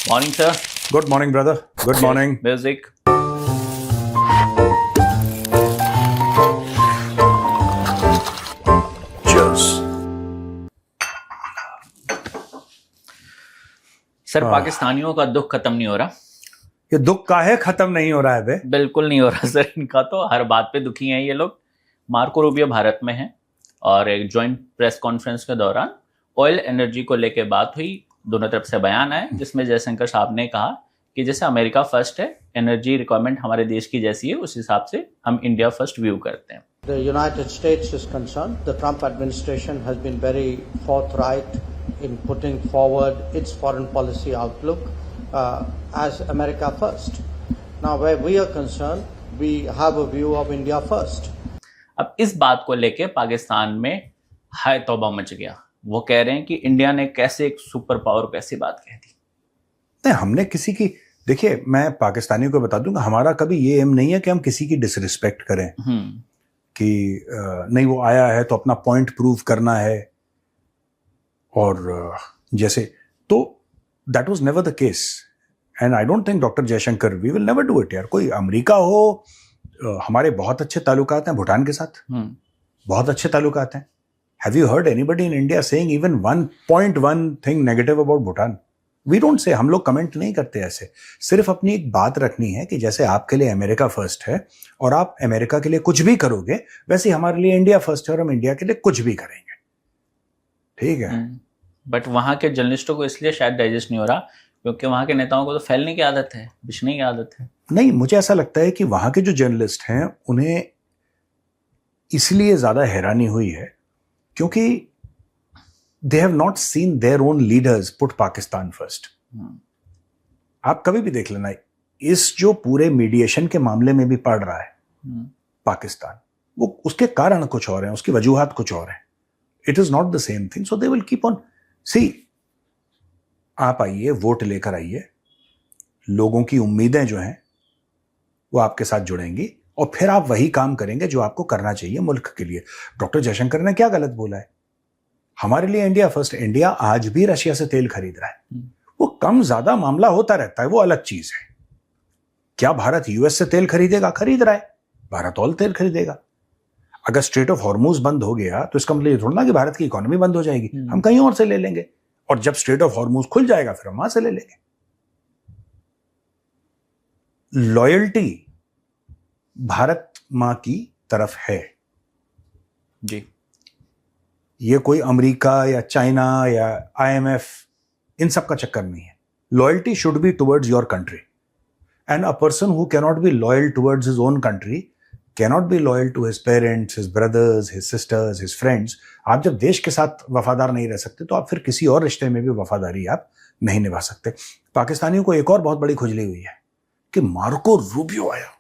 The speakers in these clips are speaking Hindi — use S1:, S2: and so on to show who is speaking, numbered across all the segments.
S1: Morning, sir.
S2: Good morning, brother. Good morning.
S1: Music.
S2: Cheers.
S1: Sir, पाकिस्तानियों का दुख खत्म नहीं हो रहा।
S2: ये दुख काहे खत्म नहीं हो रहा है बे?
S1: बिल्कुल नहीं हो रहा सर, इनका तो हर बात पे दुखी हैं ये लोग। मार्को रूबियो भारत में हैं और एक जॉइंट प्रेस कॉन्फ्रेंस के दौरान ऑयल एनर्जी को लेके बात हुई। दोनों तरफ से बयान आए जिसमें जयशंकर साहब ने कहा कि जैसे अमेरिका फर्स्ट है, एनर्जी रिक्वायरमेंट हमारे देश की जैसी है, उस हिसाब से हम इंडिया फर्स्ट व्यू करते हैं।
S3: The United States is concerned, the Trump administration has been very forthright in putting forward its foreign policy outlook as America first. Now, where we are concerned, we have a view of India first.
S1: अब इस बात को लेके पाकिस्तान में हाय तौबा मच गया। वो कह रहे हैं कि इंडिया ने कैसे एक सुपर पावर को ऐसी बात कह दी।
S2: नहीं, हमने किसी की, देखिए मैं पाकिस्तानियों को बता दूंगा, हमारा कभी ये एम नहीं है कि हम किसी की डिसरिस्पेक्ट करें कि नहीं वो आया है तो अपना पॉइंट प्रूव करना है और जैसे, तो that was never the case and I don't think doctor Jaishankar we will never do it. यार कोई अमेरिका हो, हमारे बहुत अच्छे ताल्लुकात हैं भूटान के साथ, बहुत अच्छे ताल्लुकात हैं। Have you heard anybody in India saying even 1.1 thing negative about Bhutan? We don't say, हम लोग कमेंट नहीं करते ऐसे। सिर्फ अपनी एक बात रखनी है कि जैसे आपके लिए अमेरिका फर्स्ट है और आप अमेरिका के लिए कुछ भी करोगे, वैसे हमारे लिए इंडिया फर्स्ट है और हम इंडिया के लिए कुछ भी करेंगे। ठीक है,
S1: बट वहां के जर्नलिस्टों को इसलिए शायद डाइजेस्ट नहीं हो रहा क्योंकि वहां के नेताओं को तो फैलने की आदत है, बिछने की आदत है।
S2: नहीं, मुझे ऐसा लगता है कि वहां के जो जर्नलिस्ट हैं उन्हें इसलिए ज्यादा हैरानी हुई है क्योंकि they have not seen their own leaders put Pakistan first. आप कभी भी देख लेना, इस जो पूरे मीडिएशन के मामले में भी पड़ रहा है पाकिस्तान, वो उसके कारण कुछ और हैं, उसकी वजूहात कुछ और हैं। It is not the same thing, so they will keep on. See, आप आइए, वोट लेकर आइए, लोगों की उम्मीदें जो हैं वो आपके साथ जुड़ेंगी और फिर आप वही काम करेंगे जो आपको करना चाहिए मुल्क के लिए। डॉक्टर जयशंकर ने क्या गलत बोला है? हमारे लिए इंडिया फर्स्ट। इंडिया आज भी रशिया से तेल खरीद रहा है, वो कम ज्यादा मामला होता रहता है, वो अलग चीज है। क्या भारत यूएस से तेल खरीदेगा? खरीद रहा है, भारत और तेल खरीदेगा। अगर स्ट्रेट ऑफ हॉर्मूज बंद हो गया तो इसका मतलब थोड़ा ना कि भारत की इकोनॉमी बंद हो जाएगी, हम कहीं और से ले लेंगे, और जब स्ट्रेट ऑफ हॉर्मूज खुल जाएगा फिर हम वहां से ले लेंगे। लॉयल्टी भारत मां की तरफ है
S1: जी।
S2: ये कोई अमेरिका या चाइना या आईएमएफ इन सब का चक्कर नहीं है। Loyalty should be towards your country and a person who cannot be loyal towards his own country cannot be loyal to his parents, his brothers, his sisters, his friends. आप जब देश के साथ वफादार नहीं रह सकते तो आप फिर किसी और रिश्ते में भी वफादारी आप नहीं निभा सकते। पाकिस्तानियों को एक और बहुत बड़ी खुजली हुई है कि मार्को रूबियो आया।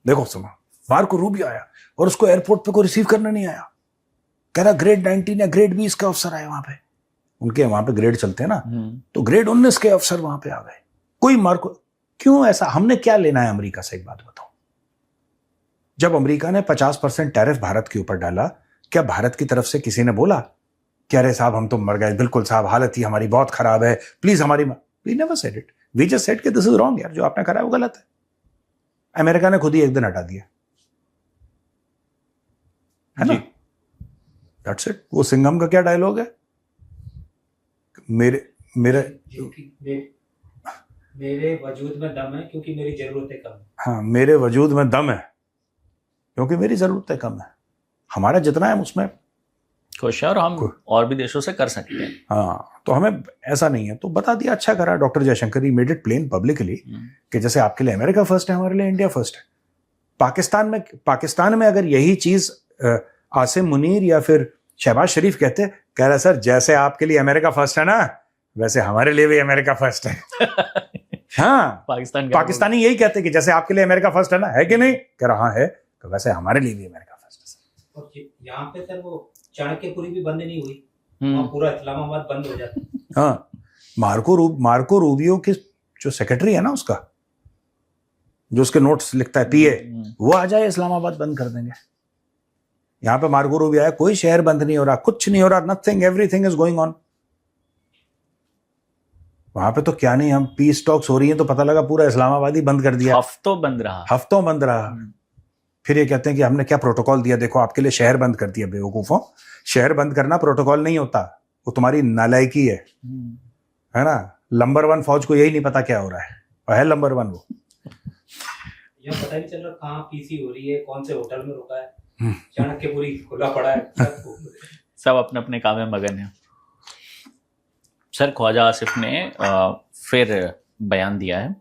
S2: देखो सुनो, मार्को रूबियो आया और उसको एयरपोर्ट पे कोई रिसीव करने नहीं आया। कह रहा ग्रेड 19 या ग्रेड 20 के अफसर आए वहां पे, उनके वहां पे ग्रेड चलते हैं ना, तो ग्रेड 19 के अफसर वहां पे आ गए। कोई मार्को, क्यों ऐसा? हमने क्या लेना है अमेरिका से? एक बात बताओ, जब अमेरिका ने 50% टैरिफ भारत के ऊपर डाला, क्या भारत की तरफ से किसी ने बोला कि अरे साहब हम तो मर गए, बिल्कुल साहब हालत ही हमारी बहुत खराब है, प्लीज हमारी? We never said it, we just said कि दिस इज रॉन्ग यार, जो आपने करा है वो गलत है। अमेरिका ने खुद ही एक दिन हटा दिया है ना। That's it. वो सिंघम का क्या डायलॉग है? मेरे
S4: वजूद में दम है क्योंकि मेरी जरूरतें कम है।
S2: हाँ, मेरे वजूद में दम है क्योंकि मेरी जरूरतें कम है। हमारा जितना है उसमें
S1: खुश है और हम और भी देशों से कर सकते हैं।
S2: हाँ, तो हमें ऐसा नहीं है, तो बता दिया, अच्छा करा doctor Jaishankar, he made it plain publicly कि जैसे आपके लिए अमेरिका फर्स्ट है, हमारे लिए इंडिया फर्स्ट है। पाकिस्तान में अगर यही चीज आसिम मुनीर या फिर शहबाज शरीफ कहते, कह रहा सर जैसे आपके लिए अमेरिका फर्स्ट है ना, वैसे हमारे लिए भी अमेरिका फर्स्ट है। हाँ, पाकिस्तानी यही कहते कि जैसे आपके लिए अमेरिका फर्स्ट है ना, है कि नहीं? कह रहा है, तो वैसे हमारे लिए भी अमेरिका फर्स्ट है।
S4: और यहाँ पे सर वो चाणक्यपुरी भी बंद नहीं हुई, वहाँ पूरा इस्लामाबाद बंद हो जाता।
S2: हाँ, मार्को रूबियो की जो सेक्रेटरी है ना, उसका जो उसके नोट्स लिखता है, पीए, वो आ जाए, इस्लामाबाद बंद कर देंगे। यहां पे मार्को रूबियो आया, कोई शहर बंद नहीं हो रहा, कुछ नहीं हो रहा, nothing, everything is going on. वहां पे तो क्या नहीं, हम पीस टॉक्स हो रही हैं तो पता लगा पूरा इस्लामाबाद ही बंद कर दिया,
S1: हफ्तों बंद रहा।
S2: हफ्तों बंद रहा। फिर ये कहते हैं कि हमने क्या प्रोटोकॉल दिया, देखो आपके लिए शहर बंद कर दिया। बेवकूफों, शहर बंद करना प्रोटोकॉल नहीं होता, वो तुम्हारी नालायकी है ना। नंबर 1 फौज को यही नहीं पता क्या हो रहा है, और है नंबर 1 वो।
S4: यह पता नहीं चल रहा कहाँ पीसी हो रही है, कौन से होटल में रुका है, चाणक्यपुरी खुला पड़ा है।
S1: सब अपने अपने काम में मगन है। सर, ख्वाजा आसिफ ने फिर बयान दिया है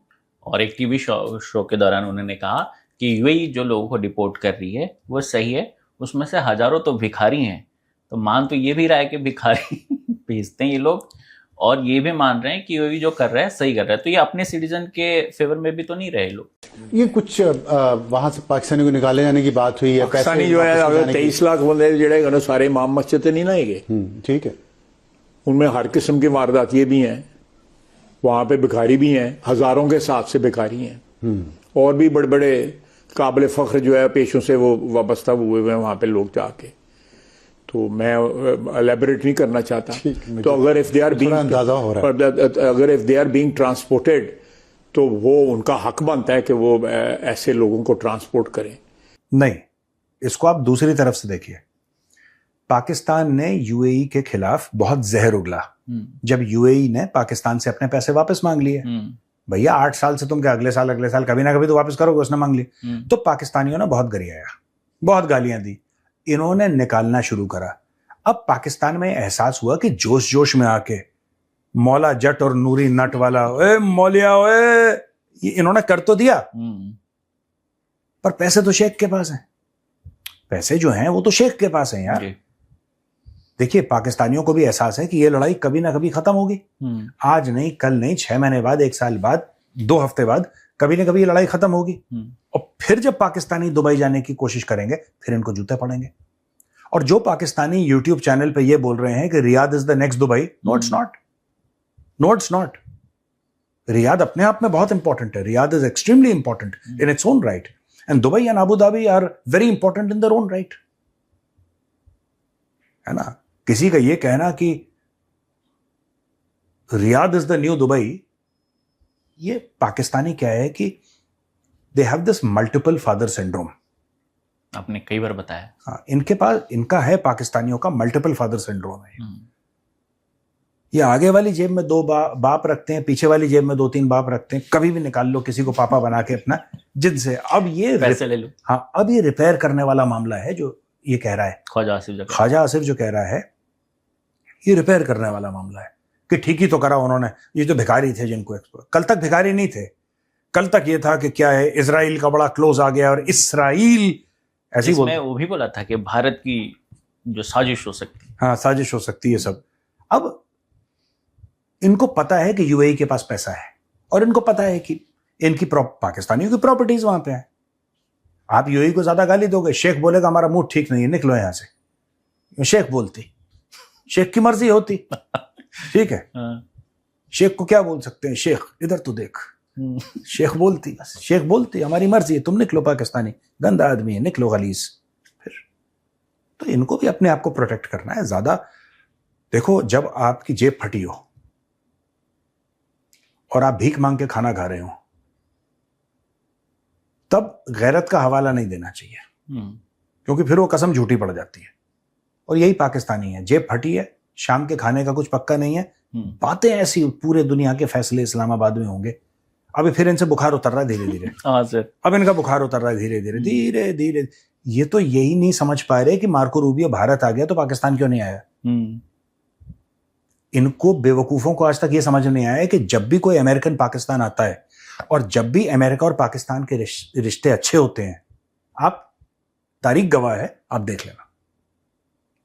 S1: और एक टीवी शो के दौरान उन्होंने कहा कि यूएई जो लोगों को डिपोर्ट कर रही है वो सही है, उसमें से हजारों तो भिखारी हैं। तो मान तो ये भी रहा है कि भिखारी भेजते हैं ये लोग, और ये भी मान रहे हैं कि यूएई जो कर रहा है सही कर रहा है। तो ये अपने सिटीजन के फेवर में भी तो नहीं रहे लोग।
S5: ये कुछ वहां से पाकिस्तानी को निकाले जाने की बात हुई है।
S6: पाकिस्तानी जो है अगर 23 लाख बंदे जेड़े सारे इमाम मस्जिद नहीं लाएंगे,
S5: ठीक है,
S6: उनमें हर किस्म की वारदात ये भी हैं, वहां पे भिखारी भी हैं, हजारों के हिसाब से भिखारी हैं, और भी बड़े बड़े काबिल फख्र जो है पेशों से वो वाबस्ता हुए हुए हैं वहां पे लोग जाके। तो मैं एलेबोरेट नहीं करना चाहता। तो अगर इफ दे आर बीइंग
S5: अंदाजा हो रहा है,
S6: अगर if they are being transported तो वो उनका हक बनता है कि वो ऐसे लोगों को ट्रांसपोर्ट करें।
S2: नहीं, इसको आप दूसरी तरफ से देखिए। पाकिस्तान ने यूएई के खिलाफ बहुत जहर उगला जब यूएई ने पाकिस्तान से अपने पैसे वापस मांग लिए। भैया 8 साल से तुम क्या अगले साल कभी ना कभी तो वापस करोगे, उसने मांग ली। तो पाकिस्तानियों ने बहुत गरियाया, बहुत गालियां दी, इन्होंने निकालना शुरू करा। अब पाकिस्तान में एहसास हुआ कि जोश जोश में आके मौला जट और नूरी नट वाला, ओए मौलिया ओए, ये इन्होंने कर तो दिया, पर पैसे तो शेख के पास हैं। पैसे जो हैं वो तो शेख के पास हैं यार। देखिए, पाकिस्तानियों को भी एहसास है कि ये लड़ाई कभी ना कभी खत्म होगी। आज नहीं, कल नहीं, 6 महीने बाद, 1 साल बाद, 2 हफ्ते बाद, कभी ना कभी ये लड़ाई खत्म होगी। और फिर जब पाकिस्तानी दुबई जाने की कोशिश करेंगे, फिर इनको जूते पड़ेंगे। और जो पाकिस्तानी यूट्यूब चैनल पे ये बोल रहे हैं कि Riyadh is the next Dubai, no it's not, no it's not. Riyadh अपने आप में बहुत इंपॉर्टेंट है, Riyadh is extremely important in its own right, and Dubai and Abu Dhabi are very important in their own right, है ना। किसी का ये कहना कि Riyadh is the new Dubai, ये पाकिस्तानी क्या है कि they have this multiple father syndrome.
S1: आपने कई बार बताया।
S2: हाँ, इनके पास, इनका है पाकिस्तानियों का मल्टीपल फादर सिंड्रोम है। ये आगे वाली जेब में 2 बाप रखते हैं, पीछे वाली जेब में 2-3 बाप रखते हैं, कभी भी निकाल लो किसी को पापा बना के अपना जिद से। अब ये
S1: पैसे ले लो।
S2: हाँ, अब ये रिपेयर करने वाला मामला है जो ये कह रहा है
S1: ख्वाजा आसिफ जो कह रहा है, ये रिपेयर करने वाला मामला है कि ठीक ही तो करा उन्होंने। ये जो भिखारी थे जिनको एक्सपोर्ट, कल तक भिखारी नहीं थे, कल तक ये था कि क्या है, इजराइल का बड़ा क्लोज आ गया और इसराइल ऐसी वो भी बोला था कि भारत की जो साजिश हो सकती है।
S2: हाँ, साजिश हो सकती है सब। अब इनको पता है कि यूएई के पास पैसा है, और इनको पता है कि इनकी पाकिस्तानियों की प्रॉपर्टीज वहां पे है। आप यूएई को ज्यादा गाली दोगे, शेख बोलेगा हमारा मूड ठीक नहीं है, निकलो यहां से। शेख बोलती, शेख की मर्जी होती, ठीक है। शेख को क्या बोल सकते हैं, शेख इधर तो देख, शेख बोलती, शेख बोलती हमारी मर्जी है, तुम निकलो पाकिस्तानी, गंदा आदमी है, निकलो गलीज। फिर तो इनको भी अपने आप को प्रोटेक्ट करना है ज्यादा। देखो, जब आपकी जेब फटी हो और आप भीख मांग के खाना खा रहे हो, तब गैरत का हवाला नहीं देना चाहिए, क्योंकि फिर वो कसम झूठी पड़ जाती है। और यही पाकिस्तानी है, जेब फटी है, शाम के खाने का कुछ पक्का नहीं है, बातें ऐसी, पूरे दुनिया के फैसले इस्लामाबाद में होंगे। अभी फिर इनसे बुखार उतर रहा है धीरे धीरे।
S1: हाँ सर,
S2: अब इनका बुखार उतर रहा है धीरे धीरे धीरे धीरे। ये तो यही नहीं समझ पा रहे कि मार्को रूबियो भारत आ गया तो पाकिस्तान क्यों नहीं आया। इनको बेवकूफों को आज तक ये समझ नहीं आया कि जब भी कोई अमेरिकन पाकिस्तान आता है और जब भी अमेरिका और पाकिस्तान के रिश्ते अच्छे होते हैं, आप तारीख गवाह है, आप देख लेना।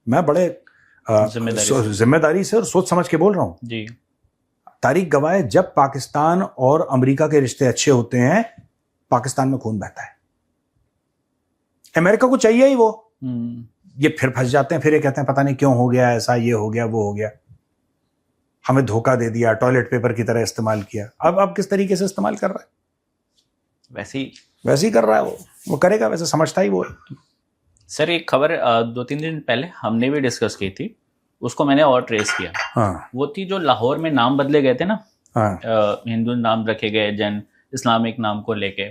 S2: मैं बड़े जिम्मेदारी से और सोच समझ के बोल रहा हूं
S1: जी।
S2: तारीख गवाह है, जब पाकिस्तान और अमेरिका के रिश्ते अच्छे होते हैं, पाकिस्तान में खून बहता है। अमेरिका को चाहिए ही वो। ये फिर फंस जाते हैं, फिर ये कहते हैं पता नहीं क्यों हो गया ऐसा, ये हो गया वो हो गया, हमें धोखा दे दिया, टॉयलेट पेपर की तरह इस्तेमाल किया। अब किस तरीके से इस्तेमाल कर रहा है, वैसे ही कर रहा है वो करेगा, वैसे समझता ही वो है।
S1: सर, एक खबर 2-3 दिन पहले हमने भी डिस्कस की थी, उसको मैंने और ट्रेस किया।
S2: हाँ।
S1: वो थी जो लाहौर में नाम बदले गए थे ना,
S2: हाँ।
S1: हिंदू नाम रखे गए, जैन इस्लामिक नाम को लेके।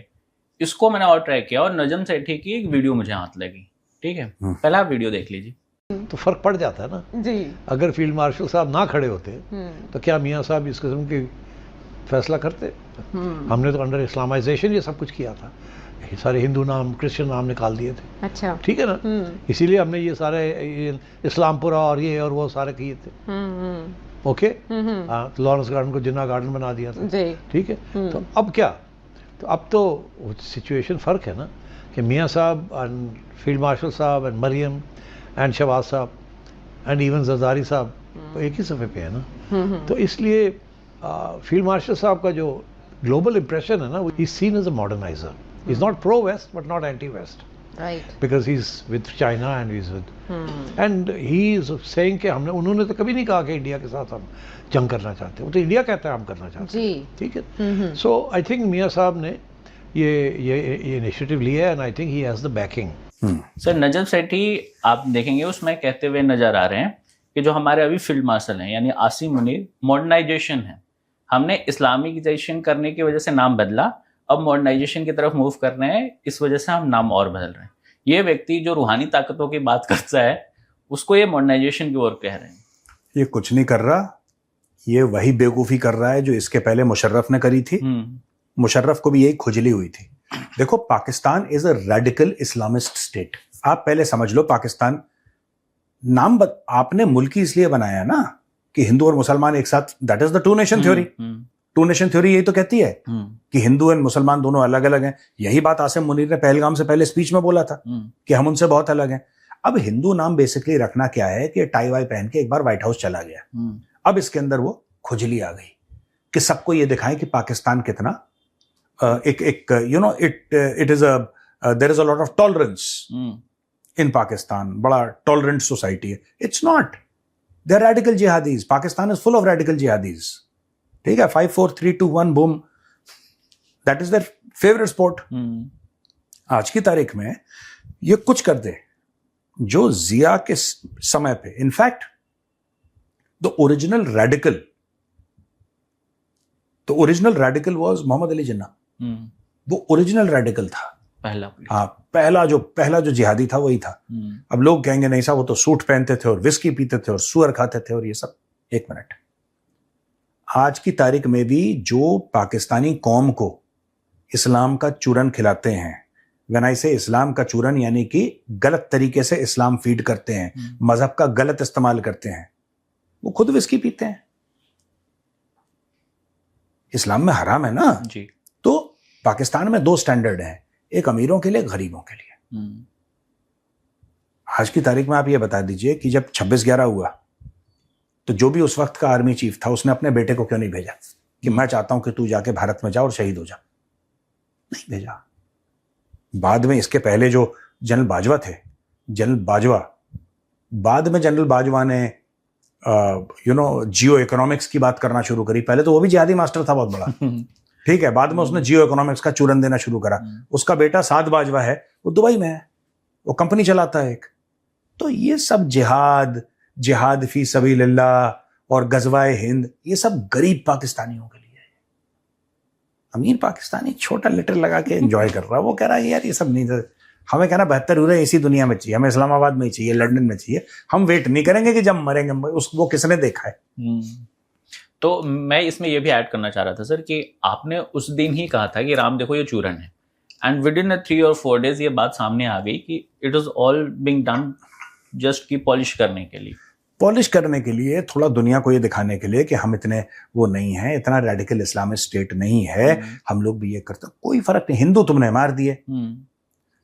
S1: इसको मैंने और ट्राई किया और नजम सेठी की एक वीडियो मुझे हाथ लगी। ठीक है, पहला आप वीडियो देख लीजिए।
S7: तो फर्क पड़ जाता है ना
S8: जी।
S7: अगर फील्ड मार्शल साहब ना खड़े होते तो क्या मियाँ साहब इस किस्म की फैसला करते? हमने तो अंडर इस्लामाइजेशन ये सब कुछ किया था, ये सारे हिंदू नाम क्रिश्चियन नाम निकाल दिए थे।
S8: अच्छा।
S7: ठीक है ना, इसीलिए हमने ये सारे इस्लामपुरा और ये और वो सारे किए थे। ओके, तो लॉरेंस गार्डन को जिन्ना गार्डन बना दिया था। ठीक है, तो अब क्या, तो अब तो सिचुएशन फ़र्क है ना कि मियाँ साहब एंड फील्ड मार्शल साहब एंड मरियम एंड शहबाज साहब एंड इवन जरदारी साहब तो एक ही सफ़े पे है ना। तो इसलिए फील्ड मार्शल साहब का जो ग्लोबल इंप्रेशन है ना, वो is seen as a moderniser. He is not pro west but not anti west,
S8: right,
S7: because he is with China and he is with and he is saying कि हमने, उन्होंने तो कभी नहीं कहा कि इंडिया के साथ हम जंग करना चाहते हैं, वो तो इंडिया कहता है हम करना चाहते हैं
S8: जी।
S7: ठीक है। सो आई थिंक मियाँ साहब ने ये इनिशिएटिव लिया है and I think he has the backing.
S1: Sir Najam Sethi आप देखेंगे उसमें कहते हुए नजर आ रहे हैं कि जो हमारे अभी फील्ड मार्शल हैं यानी आसिम मुनीर, मॉडर्नाइजेशन है, हमने इस्लामिकाइजेशन करने की वजह से नाम बदला, अब मॉडर्नाइजेशन की तरफ मूव कर रहे हैं, इस वजह से हम नाम और बदल रहे हैं। ये व्यक्ति जो रूहानी ताकतों की बात करता है उसको ये मॉडर्नाइजेशन की ओर कह रहे हैं।
S2: ये कुछ नहीं कर रहा, ये वही बेवकूफ़ी कर रहा है जो इसके पहले मुशर्रफ ने करी थी। मुशर्रफ को भी यही खुजली हुई थी। देखो, Pakistan is a radical Islamist state. आप पहले समझ लो, पाकिस्तान नाम आपने मुल्की इसलिए बनाया ना कि हिंदू और मुसलमान एक साथ, that is the two nation theory. Two nation theory यही तो कहती है कि हिंदू एंड मुसलमान दोनों अलग अलग हैं। यही बात आसिम मुनीर ने पहलगाम से पहले स्पीच में बोला था कि हम उनसे बहुत अलग हैं। अब हिंदू नाम बेसिकली रखना क्या है कि टाई वाई पहन के एक बार व्हाइट हाउस चला गया। अब इसके अंदर वो खुजली आ गई कि सबको ये दिखाएं कि पाकिस्तान कितना एक you know it is there is a lot of tolerance in Pakistan, बड़ा टॉलरेंट सोसाइटी है। It's not, they are radical jihadis. Pakistan is full of radical jihadis. ठीक है, 5 4 3 2 1 boom, that is their favourite sport. आज की तारीख में ये कुछ कर दे जो जिया के समय पे, in fact the original radical was Mohammad Ali Jinnah. वो ओरिजिनल रेडिकल था, पहला जो जिहादी था वही था। अब लोग कहेंगे नहीं साहब वो तो सूट पहनते थे और विस्की पीते थे और सुअर खाते थे और ये सब। एक मिनट, आज की तारीख में भी जो पाकिस्तानी कौम को इस्लाम का चूरन खिलाते हैं, व्हेन आई से इस्लाम का चूरन यानी कि गलत तरीके से इस्लाम फीड करते हैं, मजहब का गलत इस्तेमाल करते हैं, वो खुद विस्की पीते हैं। इस्लाम में हराम है ना
S1: जी।
S2: तो पाकिस्तान में 2 स्टैंडर्ड हैं, एक अमीरों के लिए, गरीबों के लिए। आज की तारीख में आप ये बता दीजिए कि जब 26/11 हुआ तो जो भी उस वक्त का आर्मी चीफ था उसने अपने बेटे को क्यों नहीं भेजा कि मैं चाहता हूं कि तू जाके भारत में जा और शहीद हो जा? नहीं भेजा। बाद में, इसके पहले जो जनरल बाजवा थे, बाद में जनरल बाजवा ने जियो इकोनॉमिक्स की बात करना शुरू करी। पहले तो वो भी जिहादी मास्टर था बहुत बड़ा, ठीक है। बाद में उसने जियो इकोनॉमिक्स का चूरन देना शुरू करा। उसका बेटा साद बाजवा है, वो दुबई में है, वो कंपनी चलाता है एक। तो ये सब जिहाद फी सबीलिल्लाह और गजवाए हिंद, ये सब गरीब पाकिस्तानियों के लिए है। अमीर पाकिस्तानी छोटा लेटर लगा के एंजॉय कर रहा है, वो कह रहा है यार ये सब नहीं, हमें कहना बेहतर हो रहा है, इसी दुनिया में चाहिए, हमें इस्लामाबाद में ही चाहिए, लंदन में चाहिए, हम वेट नहीं करेंगे कि जब मरेंगे। वो किसने देखा है?
S1: तो मैं इसमें ये भी ऐड करना चाह रहा था सर कि आपने उस दिन ही कहा था कि राम देखो ये चूरन है, एंड विद इन 3 और 4 डेज ये बात सामने आ गई कि it is all being done just की पॉलिश करने के लिए, थोड़ा दुनिया को ये दिखाने के लिए कि हम इतने वो नहीं हैं, इतना रेडिकल इस्लामिक स्टेट नहीं है, हम लोग भी ये करते। कोई फर्क नहीं, हिंदू तुमने मार दिए,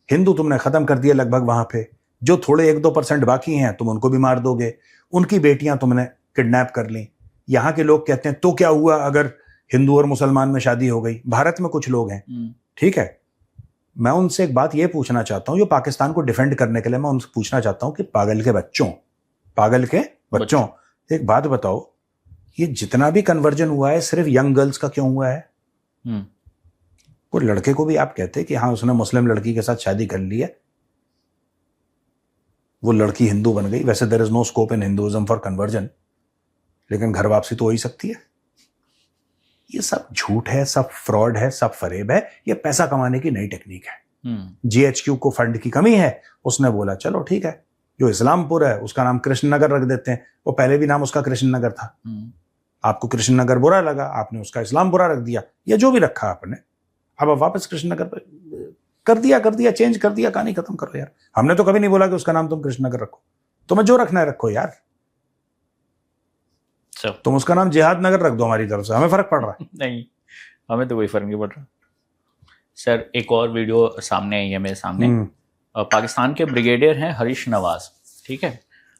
S1: हिंदू तुमने खत्म कर दिए लगभग। वहां पे जो थोड़े 1-2% बाकी हैं तुम उनको भी मार दोगे, उनकी बेटियां तुमने किडनैप कर ली। यहाँ के लोग कहते हैं तो क्या हुआ अगर हिंदू और मुसलमान में शादी हो गई? भारत में कुछ लोग हैं, ठीक है, मैं उनसे एक बात ये पूछना चाहता हूं, जो पाकिस्तान को डिफेंड करने के लिए, मैं उनसे पूछना चाहता हूं कि पागल के बच्चों एक बात बताओ, ये जितना भी कन्वर्जन हुआ है सिर्फ यंग गर्ल्स का क्यों हुआ है? कोई लड़के को भी आप कहते कि हाँ उसने मुस्लिम लड़की के साथ शादी कर ली है, वो लड़की हिंदू बन गई। वैसे there is no scope in Hinduism for conversion, लेकिन घर वापसी तो हो ही सकती है।
S2: ये सब झूठ है, सब फ्रॉड है, सब फरेब है, ये पैसा कमाने की नई टेक्निक है। GHQ को फंड की कमी है, उसने बोला चलो ठीक है, जो इस्लामपुर है उसका नाम कृष्णनगर रख देते हैं, वो पहले भी नाम उसका कृष्णनगर था, आपको कृष्णनगर बुरा लगा, आपने उसका इस्लामपुरा रख दिया, या जो भी रखा आपने, अब वापस कृष्णनगर पे कर दिया, चेंज कर दिया, कहानी खत्म करो यार। हमने तो कभी नहीं बोला कि उसका नाम तुम कृष्णनगर रखो, तुम्हें जो रखना है रखो यार। तुम उसका नाम जिहाद नगर रख दो हमारी तरफ से, हमें फर्क पड़ रहा है?
S1: नहीं, हमें तो कोई फर्क नहीं पड़ रहा। सर एक और वीडियो सामने आई है मेरे सामने, पाकिस्तान के ब्रिगेडियर हैं हरीश नवाज, ठीक है,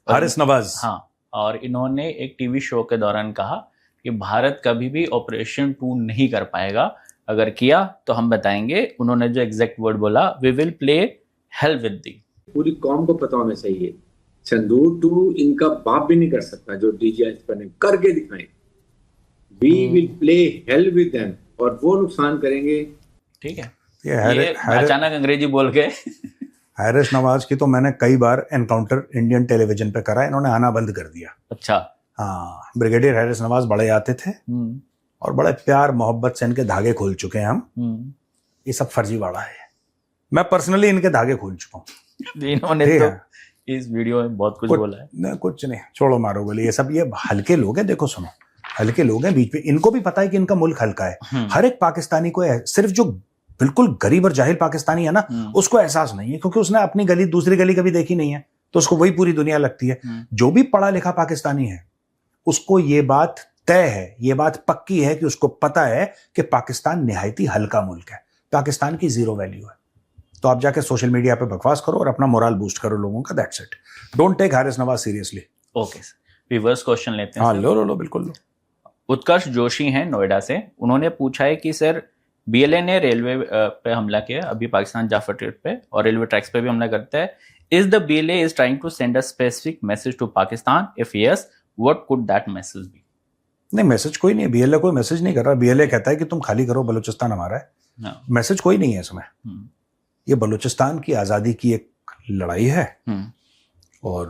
S2: हारिस नवाज,
S1: हाँ, और इन्होंने एक टीवी शो के दौरान कहा कि भारत कभी भी ऑपरेशन 2 नहीं कर पाएगा, अगर किया तो हम बताएंगे। उन्होंने जो एग्जैक्ट वर्ड बोला, we will play hell with the.
S8: पूरी कौम को पता होना चाहिए, संदूर 2 इनका बाप भी नहीं कर सकता, जो DJI ने करके दिखाएं। We will play hell with them, और वो नुकसान करेंगे।
S1: ठीक है, ये अचानक अंग्रेजी बोल के
S2: हारिस नवाज की तो मैंने कई बार एनकाउंटर इंडियन टेलीविजन पे करा, इन्होंने आना बंद कर दिया।
S1: अच्छा,
S2: हाँ, ब्रिगेडियर हारिस नवाज बड़े आते थे और बड़े प्यार मोहब्बत से इनके धागे खोल चुके हैं हम। ये सब फर्जीवाड़ा है, मैं पर्सनली इनके धागे खोल चुका हूँ।
S1: इन्होंने तो इस वीडियो में बहुत कुछ बोला है।
S2: नहीं, कुछ नहीं, छोड़ो मारो बोले, ये सब ये हल्के लोग हैं। देखो सुनो, हल्के लोग हैं बीच में, इनको भी पता है कि इनका मुल्क हल्का है। हर एक पाकिस्तानी को, सिर्फ जो बिल्कुल गरीब और जाहिल पाकिस्तानी है ना, उसको एहसास नहीं है, क्योंकि उसने अपनी गली दूसरी गली कभी देखी नहीं है, तो उसको वही पूरी दुनिया लगती है। जो भी पढ़ा लिखा पाकिस्तानी है उसको ये बात तय है, ये बात पक्की है कि उसको पता है कि पाकिस्तान निहायती हल्का मुल्क है, पाकिस्तान की जीरो वैल्यू है। तो आप जाके सोशल मीडिया पे बकवास करो और अपना मोरल बूस्ट करो लोगों का, that's it. Don't take Haris Nawaz seriously.
S1: Okay, reverse question लेते हैं।
S2: हाँ, लो बिल्कुल लो।
S1: उत्कर्ष जोशी हैं नोएडा से, उन्होंने पूछा है कि सर BLA ने रेलवे पे हमला किया अभी पाकिस्तान जाफर ट्रेड पे, और रेलवे ट्रैक्स पे भी हमला करता है। Is the BLA is trying to send a specific message to Pakistan? If yes, what could that message be?
S2: नहीं, मैसेज कोई नहीं है, BLA कोई मैसेज नहीं कर रहा। BLA कहता है कि तुम खाली करो, बलूचिस्तान हमारा है। मैसेज कोई नहीं है इसमें। ये बलूचिस्तान की आज़ादी की एक लड़ाई है, और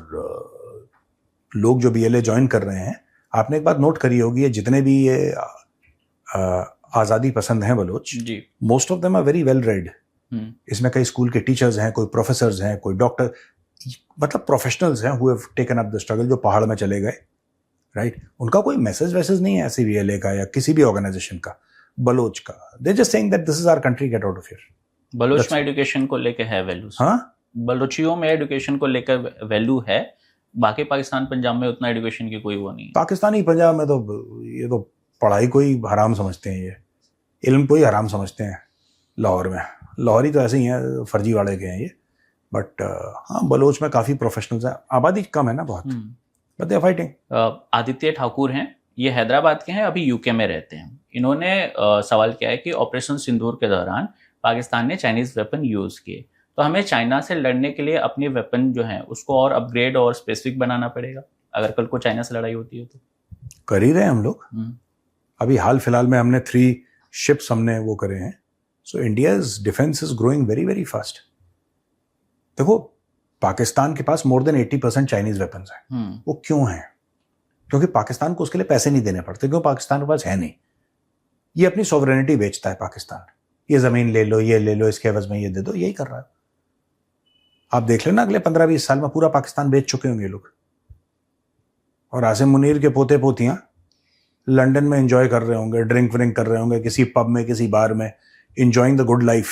S2: लोग जो BLA ज्वाइन कर रहे हैं, आपने एक बात नोट करी होगी, ये जितने भी ये आज़ादी पसंद हैं Baloch, most of them are very well read. इसमें कई स्कूल के टीचर्स हैं, कोई प्रोफेसर्स हैं, कोई डॉक्टर, मतलब प्रोफेशनल्स हैं who have taken up the struggle, जो पहाड़ में चले गए, राइट। उनका कोई मैसेज वैसेज नहीं है ऐसी BLA का या किसी भी ऑर्गेनाइजेशन का, बलोच का। They just saying that this is our country, get out of here.
S1: Baloch में एजुकेशन को लेकर है वैल्यूज,
S2: हाँ,
S1: बलोचियों में एजुकेशन को लेकर वैल्यू है, बाकी पाकिस्तान पंजाब में उतना एजुकेशन की कोई वो नहीं है।
S2: पाकिस्तानी पंजाब में तो ये तो पढ़ाई को ही हराम समझते हैं, ये इल्म को ही हराम समझते हैं। लाहौर में, लाहौरी तो ऐसे ही हैं, फर्जीवाड़े के हैं ये, बट हाँ, बलोच में काफ़ी प्रोफेशनल्स हैं, आबादी कम है ना बहुत, but they are fighting.
S1: Aditya Thakur हैं, ये हैदराबाद के हैं, अभी UK में रहते हैं। इन्होंने सवाल किया है कि ऑपरेशन सिंदूर के दौरान पाकिस्तान ने चाइनीज वेपन यूज किए, तो हमें चाइना से लड़ने के लिए अपने वेपन जो है उसको और अपग्रेड और स्पेसिफिक बनाना पड़ेगा, अगर कल को चाइना से लड़ाई होती है तो।
S2: कर ही रहे हैं हम लोग, अभी हाल फिलहाल में हमने 3 शिप्स हमने वो करे हैं। सो India's defence is growing very very fast. देखो, पाकिस्तान के पास मोर देन 80% चाइनीज वेपन्स हैं। वो क्यों हैं? क्योंकि पाकिस्तान को उसके लिए पैसे नहीं देने पड़ते, क्यों? पाकिस्तान के पास है नहीं। ये अपनी सॉवरेनिटी बेचता है पाकिस्तान, ये जमीन ले लो, ये ले लो, इसके एवज में ये दे दो, यही कर रहा है। आप देख लेना, अगले 15-20 साल में पूरा पाकिस्तान बेच चुके होंगे लोग, और आसिम मुनीर के पोते पोतियां लंदन में एंजॉय कर रहे होंगे, ड्रिंक व्रिंक कर रहे होंगे किसी पब में, किसी बार में, एंजॉइंग द गुड लाइफ।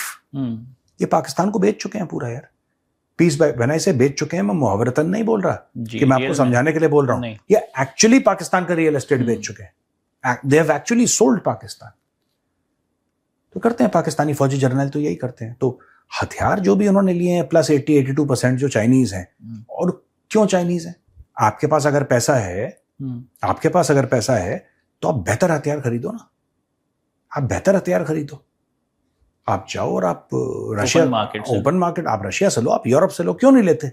S2: ये पाकिस्तान को बेच चुके हैं पूरा यार। पीस व्हेन आई से बेच चुके हैं, मैं मुहावरतन नहीं बोल रहा कि मैं आपको समझाने के लिए बोल रहा हूं, ये एक्चुअली पाकिस्तान का रियल एस्टेट बेच चुके हैं। They have actually sold Pakistan. तो करते हैं पाकिस्तानी फौजी जर्नल, तो यही करते हैं। तो हथियार जो भी उन्होंने लिए हैं प्लस 80-82% जो चाइनीज हैं। और क्यों चाइनीज हैं? आपके पास अगर पैसा है, आपके पास अगर पैसा है तो आप बेहतर हथियार खरीदो ना, आप बेहतर हथियार खरीदो। आप जाओ और आप रशिया, ओपन मार्केट, आप रशिया से लो, आप यूरोप से लो, क्यों नहीं लेते?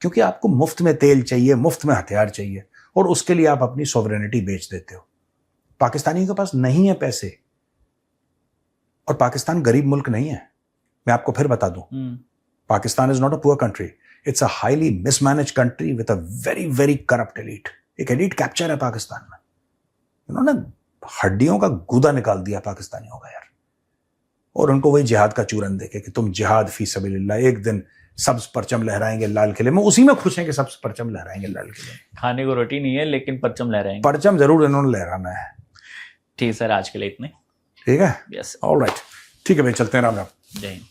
S2: क्योंकि आपको मुफ्त में तेल चाहिए, मुफ्त में हथियार चाहिए, और उसके लिए आप अपनी सॉवरेनिटी बेच देते हो। पाकिस्तानी के पास नहीं है पैसे, और पाकिस्तान गरीब मुल्क नहीं है। मैं आपको फिर बता दूं, Pakistan is not a poor country, it's a highly mismanage country with a very very corrupt elite. एक एलीट कैप्चर है पाकिस्तान में। इन्होंने हड्डियों का गूदा निकाल दिया पाकिस्तानियों का यार। और उनको वही जिहाद का चूरन देके कि तुम जिहाद फी सबीलिल्लाह, एक दिन सब्ज परचम लहराएंगे लाल किले में, उसी में खुश हैं कि सब्ज परचम लहराएंगे लाल किले में।
S1: खाने को रोटी नहीं है लेकिन परचम लहराएंगे।
S2: परचम जरूर इन्होंने लहराना है।
S1: ठीक सर, आज के लिए इतने।
S2: ठीक है,
S1: यस,
S2: ऑलराइट, ठीक है भाई, चलते हैं, राम राम।
S1: जय हिंद।